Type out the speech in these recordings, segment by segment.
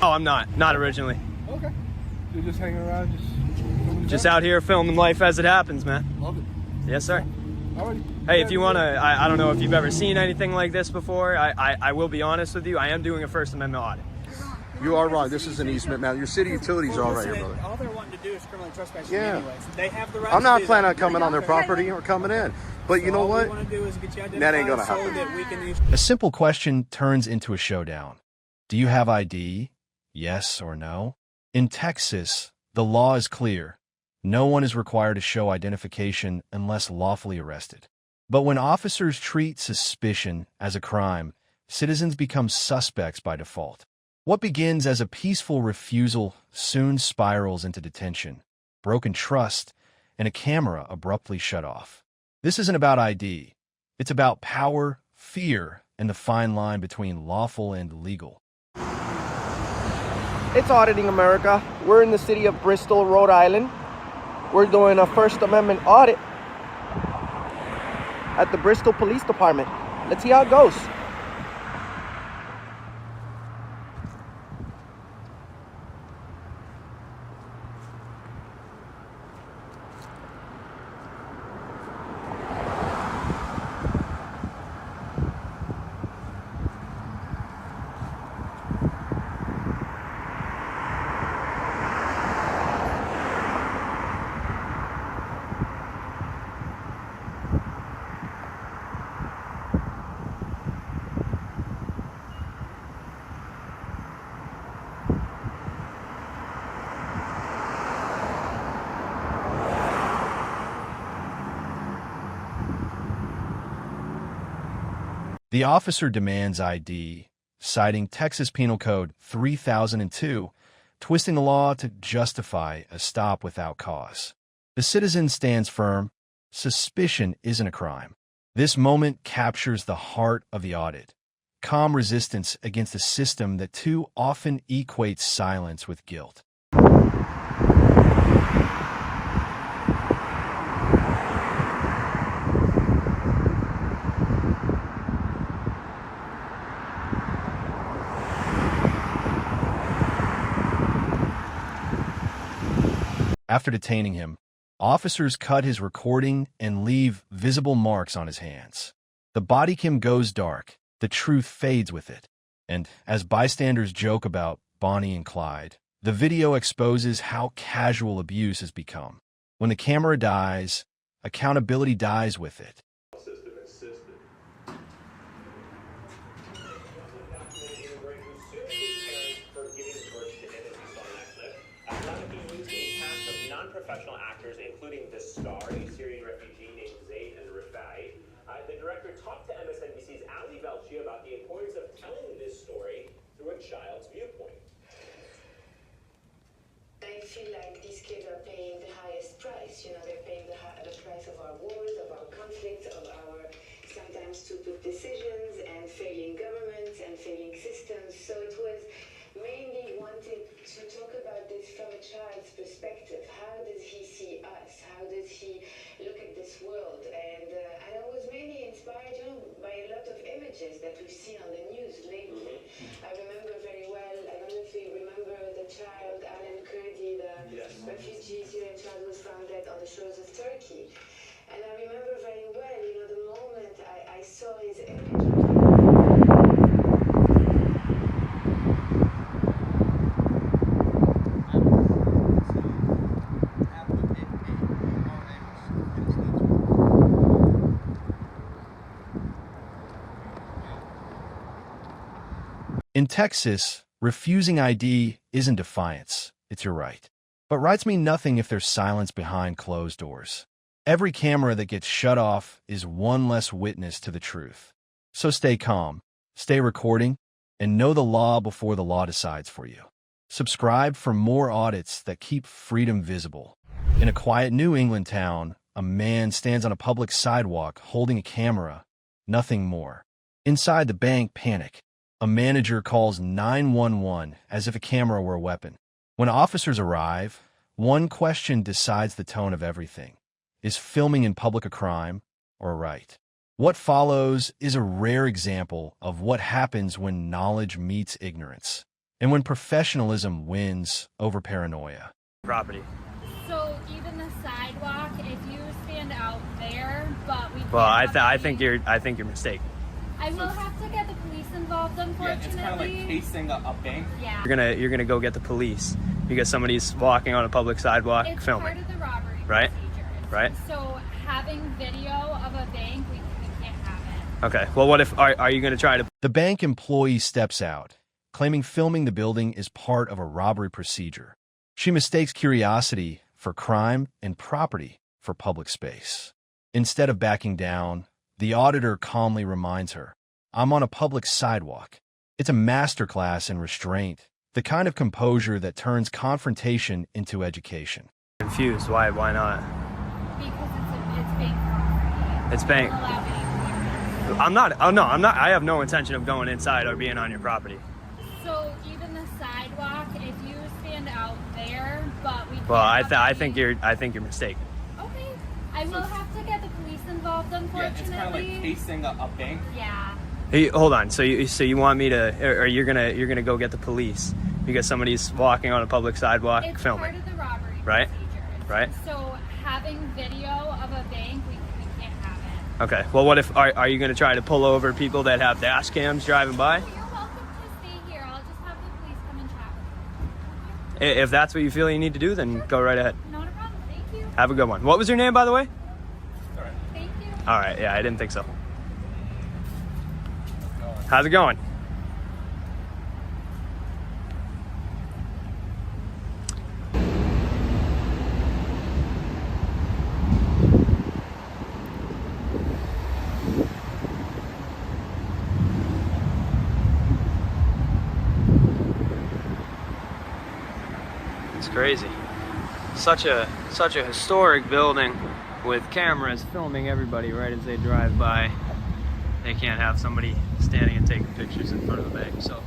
Oh, I'm not. Not originally. Okay. You're just hanging around, Just out here filming life as it happens, man. Love it. Yes, sir. Alrighty. Hey, if you want to, I don't know if you've ever seen anything like this before. I will be honest with you. I am doing a First Amendment audit. You are wrong. This is an easement, man. Your city utilities are all right here, brother. All they're wanting to do is criminally trespass Yeah. anyways. They have the right I'm not to do planning on that. coming on their property or coming in. But you know All what? we want to do is get you identified That ain't gonna so happen. that we can use. A simple question turns into a showdown. Do you have ID? Yes or no? In Texas, the law is clear. No one is required to show identification unless lawfully arrested. But when officers treat suspicion as a crime, citizens become suspects by default. What begins as a peaceful refusal soon spirals into detention, broken trust, and a camera abruptly shut off. This isn't about ID. It's about power, fear, and the fine line between lawful and legal. It's Auditing America. We're in the city of Bristol, Rhode Island. We're doing a First Amendment audit at the Bristol Police Department. Let's see how it goes. The officer demands ID, citing Texas Penal Code 3002, twisting the law to justify a stop without cause. The citizen stands firm. Suspicion isn't a crime. This moment captures the heart of the audit. Calm resistance against a system that too often equates silence with guilt. After detaining him, officers cut his recording and leave visible marks on his hands. The body cam goes dark, the truth fades with it. And as bystanders joke about Bonnie and Clyde, the video exposes how casual abuse has become. When the camera dies, accountability dies with it. Non-professional actors, including the star, a Syrian refugee named Zayd and Rifai. The director talked to MSNBC's Ali Velshi about the importance of telling this story through a child's viewpoint. I feel like these kids are paying the highest price. You know, they're paying the price of our wars, of our conflicts, of our sometimes stupid decisions and failing governments and failing systems. So it was mainly wanting to talk about this from a child's perspective. How does he see us? How does he look at this world? And I was mainly inspired, by a lot of images that we've seen on the news lately. I remember very well, I don't know if you remember the child, Alan Kurdi, the refugee Syrian child who was found dead on the shores of Turkey. And I remember very well, the moment I saw his image. In Texas, refusing ID isn't defiance, it's your right. But rights mean nothing if there's silence behind closed doors. Every camera that gets shut off is one less witness to the truth. So stay calm, stay recording, and know the law before the law decides for you. Subscribe for more audits that keep freedom visible. In a quiet New England town, a man stands on a public sidewalk holding a camera, nothing more. Inside the bank, panic. A manager calls 911 as if a camera were a weapon. When officers arrive, one question decides the tone of everything. Is filming in public a crime or a right? What follows is a rare example of what happens when knowledge meets ignorance. and when professionalism wins over paranoia. Property. So even the sidewalk, if you stand out there, but we. Well, I think you're mistaken. I will have to get the police involved, unfortunately. It's kind of like casing a bank. Yeah. You're gonna go get the police because somebody's walking on a public sidewalk It's filming. part of the robbery Right? procedure. Right. So having video of a bank, we can't have it. Okay. Well, what if are you gonna try to? The bank employee steps out, claiming filming the building is part of a robbery procedure. She mistakes curiosity for crime and property for public space. Instead of backing down, the auditor calmly reminds her, "I'm on a public sidewalk." It's a masterclass in restraint, the kind of composure that turns confrontation into education. Confused. Why not? Because it's bank property. It's bank. Don't allow any clearance. I'm not. Oh no, I'm not. I have no intention of going inside or being on your property. So even the sidewalk, if you stand out there, but we. Well, can't have I any- think you're mistaken. Okay. I will have to get the police involved, unfortunately. It's kind of like casing a bank. Yeah. Hey, hold on. So you want me to, or you're gonna go get the police because somebody's walking on a public sidewalk It's filming. part of the robbery Right? procedure. Right. So having video of a bank, we can't have it. Okay. Well, what if are you gonna try to pull over people that have dash cams driving by? You're welcome to stay here. I'll just have the police come and chat with you. If that's what you feel you need to do, then go right ahead. Not a problem. Thank you. Have a good one. What was your name, by the way? Thank you. All right. Yeah, I didn't think so. How's it going? It's crazy. Such a historic building with cameras filming everybody right as they drive by. They can't have somebody standing and taking pictures in front of the bank. So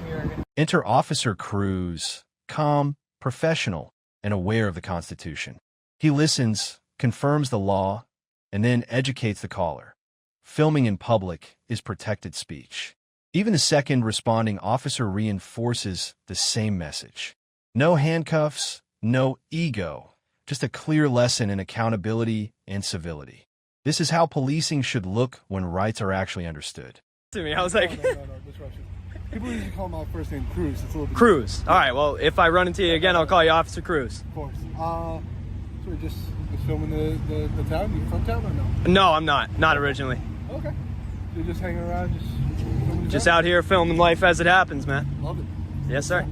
we are gonna. Enter Officer Cruz, calm, professional, and aware of the Constitution. He listens, confirms the law, and then educates the caller. Filming in public is protected speech. Even the second responding officer reinforces the same message. No handcuffs, no ego, just a clear lesson in accountability and civility. This is how policing should look when rights are actually understood. To me, I was like, No, disruption. People usually call my first name Cruz. It's a little bit Cruz. All right. Well, if I run into you again, I'll call you Officer Cruz. Of course. So we're just filming the town. You from town or no? No, I'm not. Not originally. Okay. You're just hanging around, just filming the Just town? out here filming life as it happens, man. Love it. Yes, sir.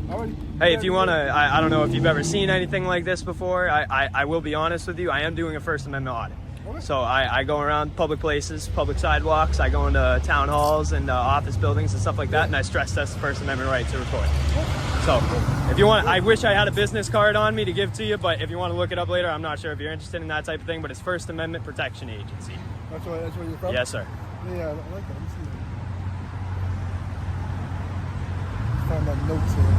Alrighty. Hey, if you want to, I don't know if you've ever seen anything like this before. I will be honest with you. I am doing a First Amendment audit. Okay. So I go around public places, public sidewalks. I go into town halls and office buildings and stuff like that, and I stress test the First Amendment right to record. So if you want, I wish I had a business card on me to give to you, but if you want to look it up later, I'm not sure if you're interested in that type of thing, but it's First Amendment Protection Agency. That's where you're from? Yes, sir. Yeah, I like that. Let me see that. Find my notes here.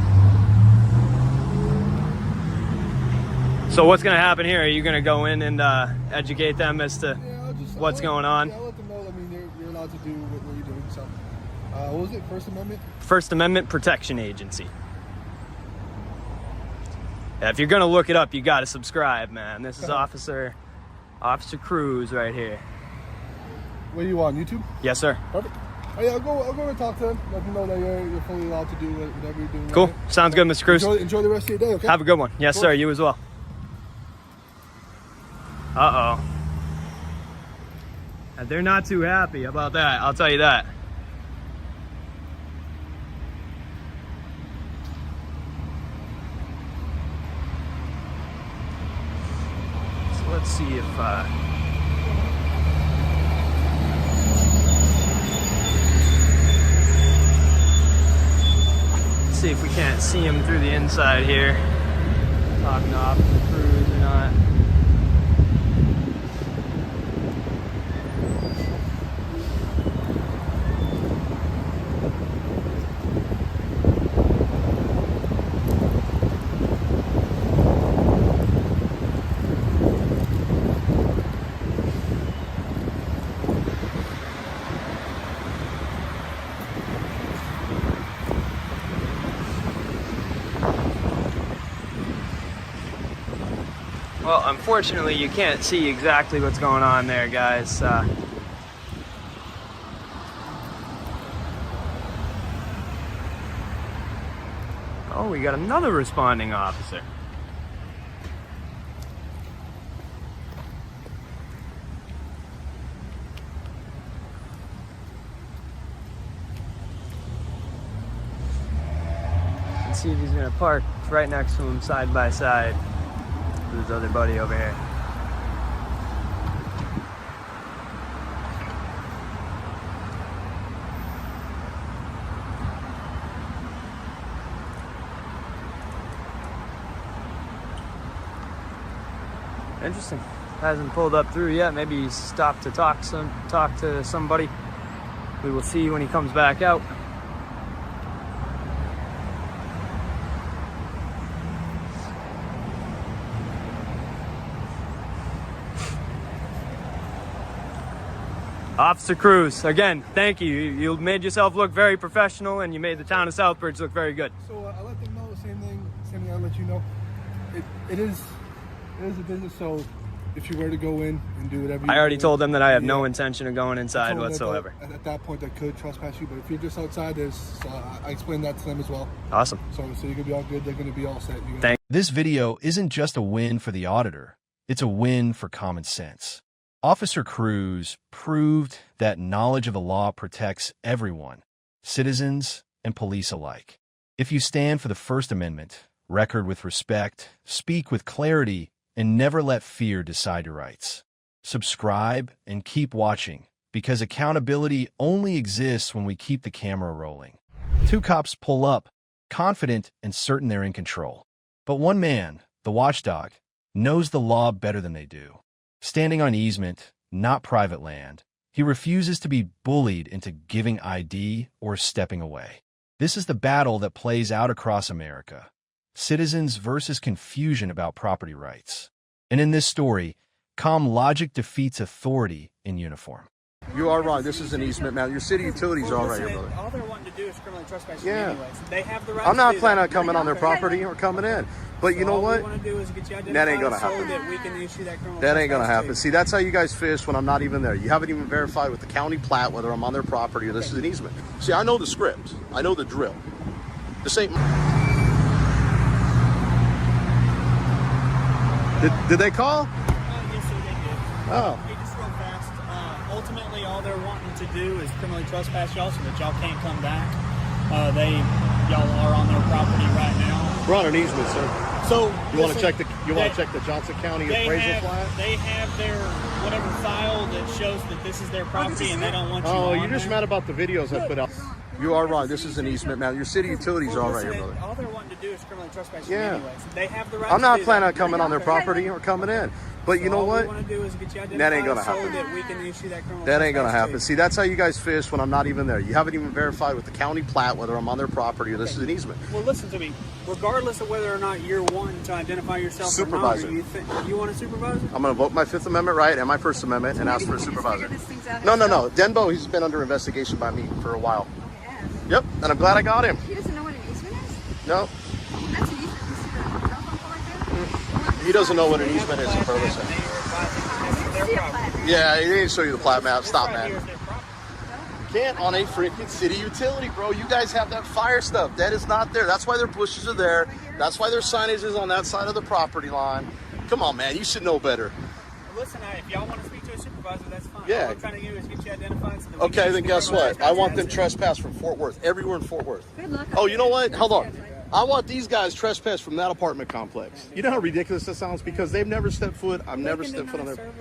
So what's going to happen here? Are you going to go in and educate them as to what's I'll going on? Yeah, I'll let them know. I mean, you're allowed to do what you're doing. So, what was it? First Amendment? First Amendment Protection Agency. Yeah, if you're going to look it up, you got to subscribe, man. This is Officer Cruz right here. What do you want? YouTube? Yes, sir. Perfect. Oh, yeah, I'll go and talk to them. Let them know that you're fully allowed to do whatever you're doing. Cool. Right now. Sounds good, Mr. Cruz. Enjoy the rest of your day, okay? Have a good one. Yes, sir. You as well. Uh-oh. They're not too happy about that. I'll tell you that. So let's see if we can't see him through the inside here. Talking to Officer Cruz or not. Well, unfortunately, you can't see exactly what's going on there, guys. Oh, we got another responding officer. Let's see if he's gonna park right next to him side by side with his other buddy over here. Interesting. Hasn't pulled up through yet. Maybe he's stopped to talk to somebody. We will see when he comes back out. Officer Cruz, again, thank you. You made yourself look very professional, and you made the town of Southbridge look very good. So I let them know the same thing I let you know. It is a business, so if you were to go in and do whatever I already told them that I have no intention of going inside whatsoever. At that point, that could trespass you, but if you're just outside, I explained that to them as well. Awesome. So you're gonna be all good. They're gonna be all set. This video isn't just a win for the auditor, it's a win for common sense. Officer Cruz proved that knowledge of the law protects everyone, citizens and police alike. If you stand for the First Amendment, record with respect, speak with clarity, and never let fear decide your rights. Subscribe and keep watching, because accountability only exists when we keep the camera rolling. Two cops pull up, confident and certain they're in control. But one man, the watchdog, knows the law better than they do. Standing on easement, not private land, he refuses to be bullied into giving ID or stepping away. This is the battle that plays out across America. Citizens versus confusion about property rights. And in this story, calm logic defeats authority in uniform. You are right. This is an easement, man. Your city utilities are all right here, brother. All they're wanting to do is criminally trespass you anyway. So they have the right. I'm not planning on coming on their property or coming in. But you know what? That ain't gonna happen. That ain't gonna happen. See, that's how you guys fish when I'm not even there. You haven't even verified with the county plat whether I'm on their property or this is an easement. See, I know the script. I know the drill. This ain't. Did they call? Yes, sir, they did. Oh. Hey, just real fast. Ultimately, all they're wanting to do is criminally trespass y'all so that y'all can't come back. Y'all are on their property right now. We're on an easement, sir. So you want to check the Johnson County appraisal plat? They have their whatever file that shows that this is their property, and they don't want you. Oh, you're just mad about the videos I put out. You are right. This is an easement, man. Your city utilities are all right here, brother. All they're wanting to do is criminally trespass you anyway. So they have the right. I'm not planning on coming on their property or coming in. But you know what? That ain't gonna happen. That ain't gonna happen. See, that's how you guys fish when I'm not even there. You haven't even verified with the county plat whether I'm on their property or this is an easement. Well, listen to me. Regardless of whether or not you're wanting to identify yourself supervisor. Or not, you want a supervisor? I'm gonna vote my Fifth Amendment right and my First Amendment and ask for a supervisor. No. Denbo, he's been under investigation by me for a while. Yep, and I'm glad I got him. He doesn't know what an easement is? No. That's an easement. You see the telephone pole right there? He doesn't know what an easement is in Burleson. Yeah, he didn't show you the plat map. Stop, man. You can't on a freaking city utility, bro. You guys have that fire stuff. That is not there. That's why their bushes are there. That's why their signage is on that side of the property line. Come on, man. You should know better. Listen, if y'all want to speak to a supervisor, that's fine. Yeah. All I'm trying to do is get you identified. So that okay, then guess what? I want them trespassed from Fort Worth. Everywhere in Fort Worth. Good luck. Oh, you know what? Hold on. I want these guys trespassed from that apartment complex. You know how ridiculous that sounds? Because they've never stepped foot. I've never stepped foot on their.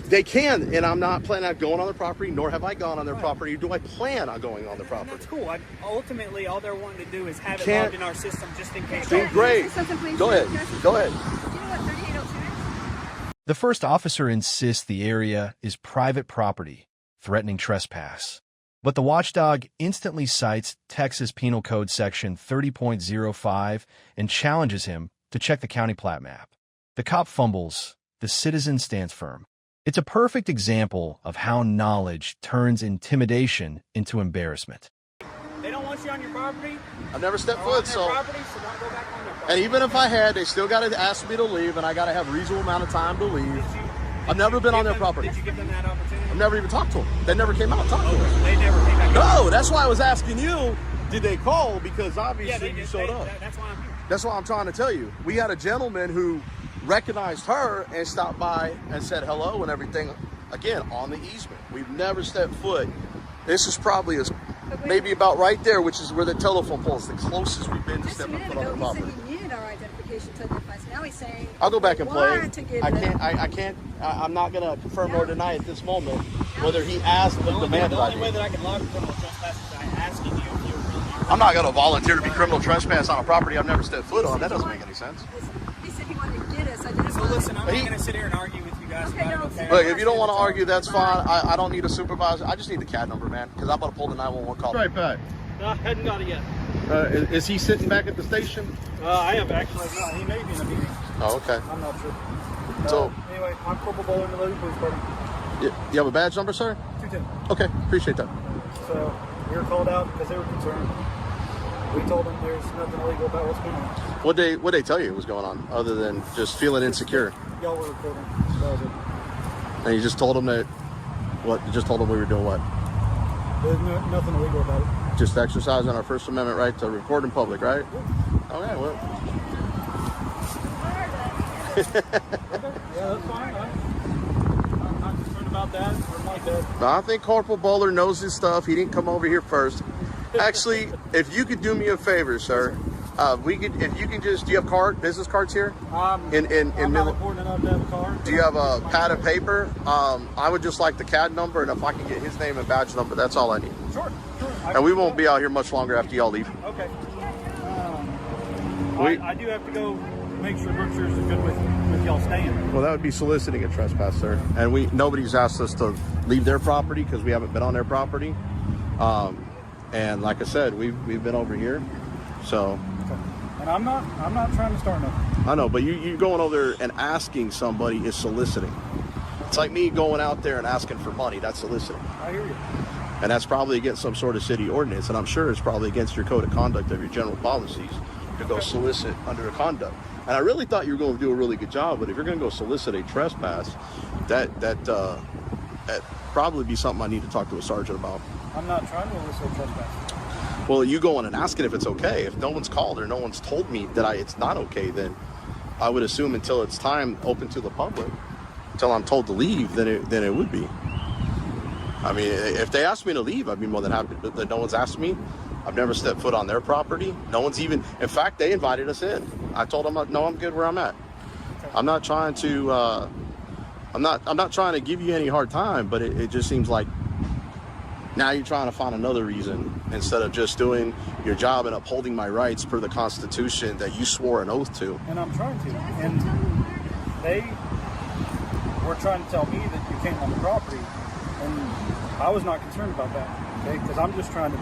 They can, and I'm not planning on going on their property, nor have I gone on their property. Do I plan on going on their property? That's cool. Ultimately, all they're wanting to do is have it logged in our system just in case. Great. Go ahead. Go ahead. Do you know what 3802 is? The first officer insists the area is private property, threatening trespass. But the watchdog instantly cites Texas Penal Code Section 30.05 and challenges him to check the county plat map. The cop fumbles. The citizen stands firm. It's a perfect example of how knowledge turns intimidation into embarrassment. They don't want you on your property. I've never stepped foot, so. Property, so don't go back on their property. And even if I had, they still got to ask me to leave, and I got to have a reasonable amount of time to leave. I've never been on their property. Did you give them that opportunity? I've never even talked to them. They never came out and talked to Oh, me. they never came back. No, that's why I was asking you, did they call? Because obviously you showed up. That's why I'm here. That's what I'm trying to tell you. We had a gentleman who recognized her and stopped by and said hello and everything, again, on the easement. We've never stepped foot. This is probably maybe about right there, which is where the telephone pole is, the closest we've been to stepping foot on the property. He said he needed our identification to identify us. Now he's saying I'll go back and play. I I'm not going to confirm nor deny at this moment whether he asked or demanded The only way ID. that I can log criminal trespass is by asking you if you were really. I'm not going to volunteer to be criminal trespass on a property I've never stepped foot on. That doesn't make any sense. He said he wanted to get us identified. So listen, I'm not going to sit here and argue with you guys about it. Okay? Look, if you don't want to argue, that's fine. I don't need a supervisor. I just need the CAD number, man, because I'm about to pull the 911 call. Right, Pat. No, I hadn't got it yet. Is he sitting back at the station? I have actually not. He may be in a meeting. Oh, okay. I'm not sure. So, anyway, I'm Corporal Bowler in the Lily Police Department. you have a badge number, sir? 210. Okay, appreciate that. So we were called out because they were concerned. We told them there's nothing illegal about what's going on. What they tell you was going on, other than just feeling insecure? Y'all were recording. That was it. And you just told them that, what? You just told them we were doing what? There's nothing illegal about it. Just exercising our First Amendment right to record in public, right? Okay, well. Yeah, that's fine. I'm not concerned about that or like that. I think Corporal Bowler knows his stuff. He didn't come over here first. Actually, if you could do me a favor, sir, if you can just, do you have business cards here? I'm not important enough to have a card. Do you have a pad of paper? I would just like the CAD number, and if I can get his name and badge number, that's all I need. Sure. And we won't be out here much longer after y'all leave. Okay. I do have to go make sure Berkshire's is good with y'all staying. Well, that would be soliciting a trespass, sir. And nobody's asked us to leave their property because we haven't been on their property. And like I said, we've been over here, so. And I'm not trying to start nothing. I know, but you going over there and asking somebody is soliciting. It's like me going out there and asking for money. That's soliciting. I hear you. And that's probably against some sort of city ordinance, and I'm sure it's probably against your code of conduct of your general policies to go solicit under a conduct. And I really thought you were going to do a really good job, but if you're going to go solicit a trespass, that probably be something I need to talk to a sergeant about. I'm not trying to elicit trespass. Well, you going and asking if it's okay. If no one's called or no one's told me that it's not okay, then I would assume until it's time open to the public, until I'm told to leave, then it would be. I mean, if they asked me to leave, I'd be more than happy. But no one's asked me. I've never stepped foot on their property. No one's even. In fact, they invited us in. I told them, no, I'm good where I'm at. I'm not trying to. I'm not trying to give you any hard time, but it just seems like now you're trying to find another reason instead of just doing your job and upholding my rights per the Constitution that you swore an oath to. And I'm trying to. And they were trying to tell me that you came on the property, and I was not concerned about that, okay? Because I'm just trying to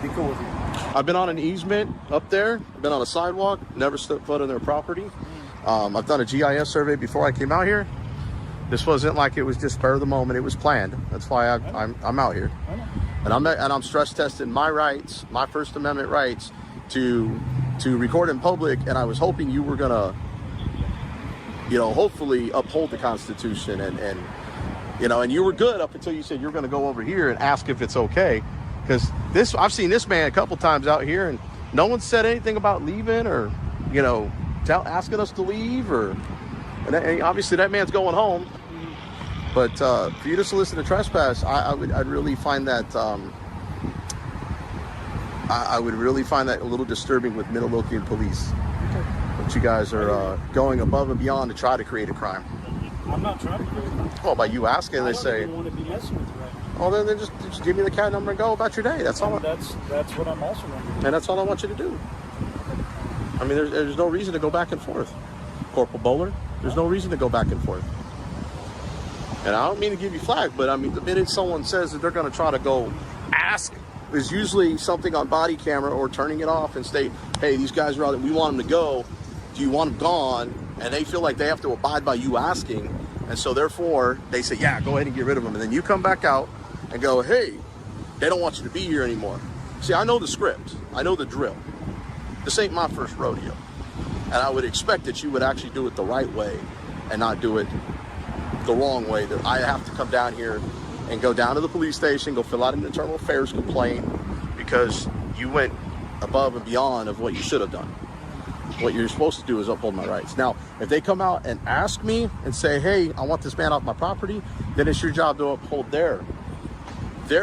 be cool with you. I've been on an easement up there. I've been on a sidewalk. Never stepped foot on their property. I've done a GIS survey before I came out here. This wasn't like it was just spur of the moment. It was planned. That's why I'm out here. And I'm stress testing my rights, my First Amendment rights to record in public. And I was hoping you were gonna, hopefully uphold the Constitution and you were good up until you said you're gonna go over here and ask if it's okay. Because I've seen this man a couple times out here and no one said anything about leaving or, asking us to leave and obviously that man's going home. But for you to solicit a trespass, I'd really find that I would really find that a little disturbing with Midlothian police. That you guys are going above and beyond to try to create a crime. I'm not trying to create a crime. Well, by you asking, they say. I don't even want to be messing with you right now. Well, then just give me the CAD number and go about your day. That's all. That's what I'm also going to do. And that's all I want you to do. I mean, there's no reason to go back and forth, Corporal Bowler. There's no reason to go back and forth. And I don't mean to give you flack, but I mean, the minute someone says that they're going to try to go ask, there's usually something on body camera or turning it off and state, hey, these guys are out, we want them to go. Do you want them gone? And they feel like they have to abide by you asking. And so therefore, they say, yeah, go ahead and get rid of them. And then you come back out and go, hey, they don't want you to be here anymore. See, I know the script. I know the drill. This ain't my first rodeo. And I would expect that you would actually do it the right way and not do it the wrong way. That I have to come down here and go down to the police station, go fill out an internal affairs complaint because you went above and beyond of what you should have done. What you're supposed to do is uphold my rights. Now, if they come out and ask me and say, hey, I want this man off my property, then it's your job to uphold their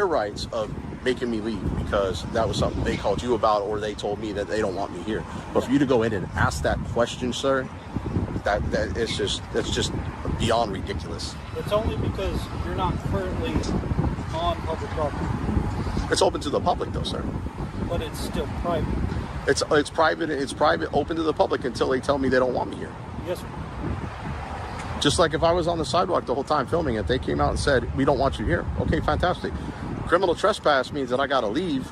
rights of making me leave because that was something they called you about or they told me that they don't want me here. But for you to go in and ask that question, sir, that's just beyond ridiculous. It's only because you're not currently on public property. It's open to the public though, sir. But it's still private. It's private. It's private, open to the public until they tell me they don't want me here. Yes, sir. Just like if I was on the sidewalk the whole time filming it, they came out and said, we don't want you here. Okay, fantastic. Criminal trespass means that I got to leave.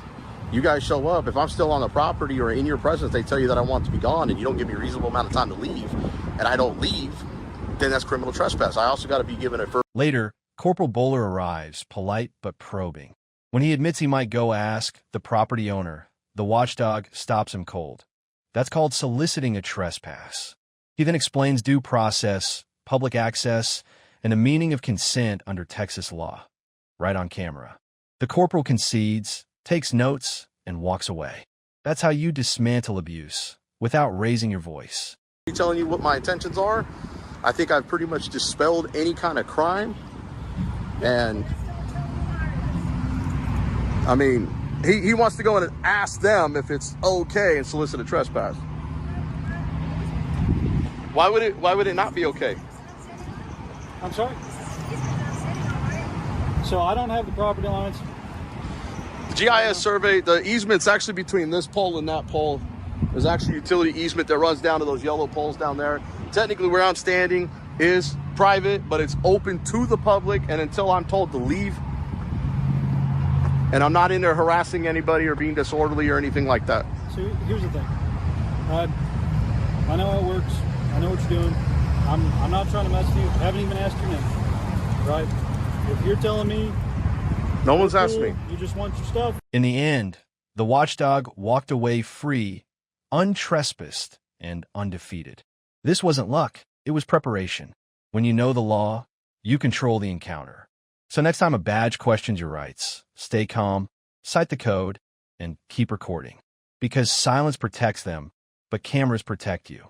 You guys show up. If I'm still on the property or in your presence, they tell you that I want to be gone and you don't give me a reasonable amount of time to leave, and I don't leave, then that's criminal trespass. I also got to be given a first. Later, Corporal Bowler arrives, polite but probing. When he admits he might go ask the property owner, the watchdog stops him cold. That's called soliciting a trespass. He then explains due process, public access, and the meaning of consent under Texas law, right on camera. The corporal concedes, takes notes, and walks away. That's how you dismantle abuse, without raising your voice. Telling you what my intentions are. I think I've pretty much dispelled any kind of crime. And I mean, he wants to go in and ask them if it's okay and solicit a trespass. Why would it not be okay? I'm sorry? So I don't have the property lines. The GIS survey, the easement's actually between this pole and that pole. There's actually a utility easement that runs down to those yellow poles down there. Technically where I'm standing is private, but it's open to the public, and until I'm told to leave, and I'm not in there harassing anybody or being disorderly or anything like that. So here's the thing. I know how it works. I know what you're doing. I'm not trying to mess with you. I haven't even asked your name. Right? If you're telling me... No one's asked me. You just want your stuff. In the end, the watchdog walked away free, untrespassed, and undefeated. This wasn't luck. It was preparation. When you know the law, you control the encounter. So next time a badge questions your rights, stay calm, cite the code, and keep recording. Because silence protects them, but cameras protect you.